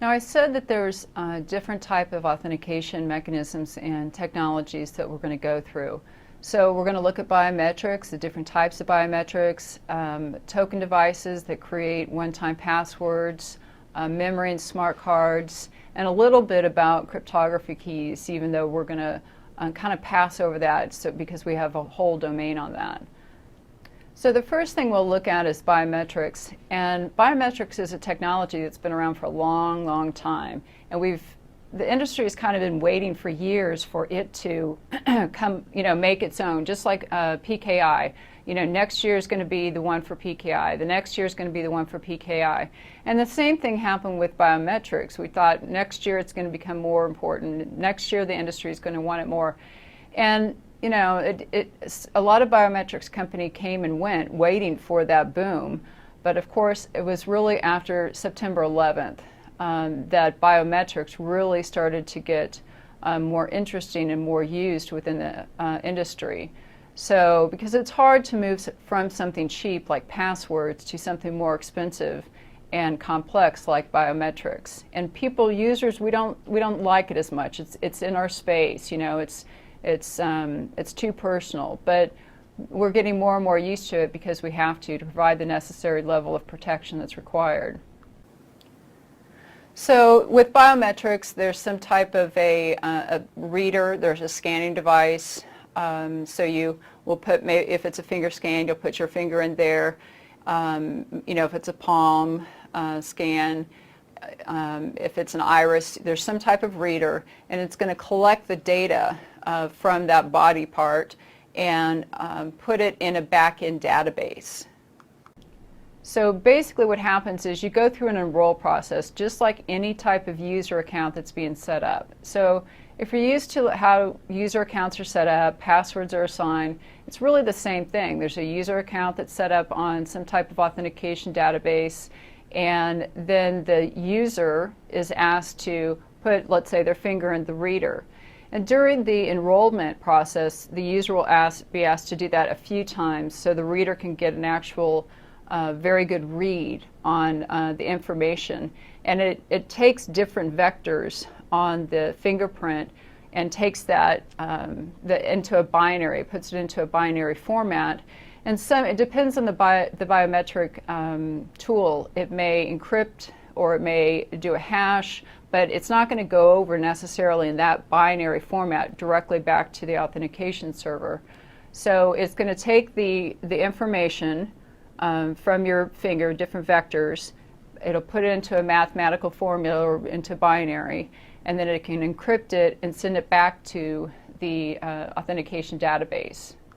Now, I said that there's different type of authentication mechanisms and technologies that we're going to go through. So we're going to look at biometrics, the different types of biometrics, token devices that create one-time passwords, memory and smart cards, and a little bit about cryptography keys, even though we're going to kind of pass over that because we have a whole domain on that. So the first thing we'll look at is biometrics. And biometrics is a technology that's been around for a long, long time. And the industry has kind of been waiting for years for it to come, make its own, just like PKI. Next year is going to be the one for PKI. The next year is going to be the one for PKI. And the same thing happened with biometrics. We thought next year it's going to become more important. Next year the industry is going to want it more. And a lot of biometrics company came and went waiting for that boom. But of course, it was really after September 11th that biometrics really started to get more interesting and more used within the industry. So, because it's hard to move from something cheap like passwords to something more expensive and complex like biometrics. And users, we don't like it as much. It's in our space, it's too personal, but we're getting more and more used to it because we have to provide the necessary level of protection that's required. So with biometrics, there's some type of a reader, there's a scanning device. So you will put, if it's a finger scan, you'll put your finger in there. If it's a palm scan, if it's an iris, there's some type of reader, and it's going to collect the data from that body part and put it in a back-end database. So basically what happens is you go through an enroll process just like any type of user account that's being set up. So if you're used to how user accounts are set up, passwords are assigned, it's really the same thing. There's a user account that's set up on some type of authentication database, and then the user is asked to put, let's say, their finger in the reader. And during the enrollment process, the user will be asked to do that a few times so the reader can get an actual very good read on the information. And it takes different vectors on the fingerprint and takes that into a binary, puts it into a binary format. And it depends on the biometric tool. It may encrypt or it may do a hash, but it's not going to go over necessarily in that binary format directly back to the authentication server. So it's going to take the information from your finger, different vectors. It'll put it into a mathematical formula or into binary, and then it can encrypt it and send it back to the authentication database.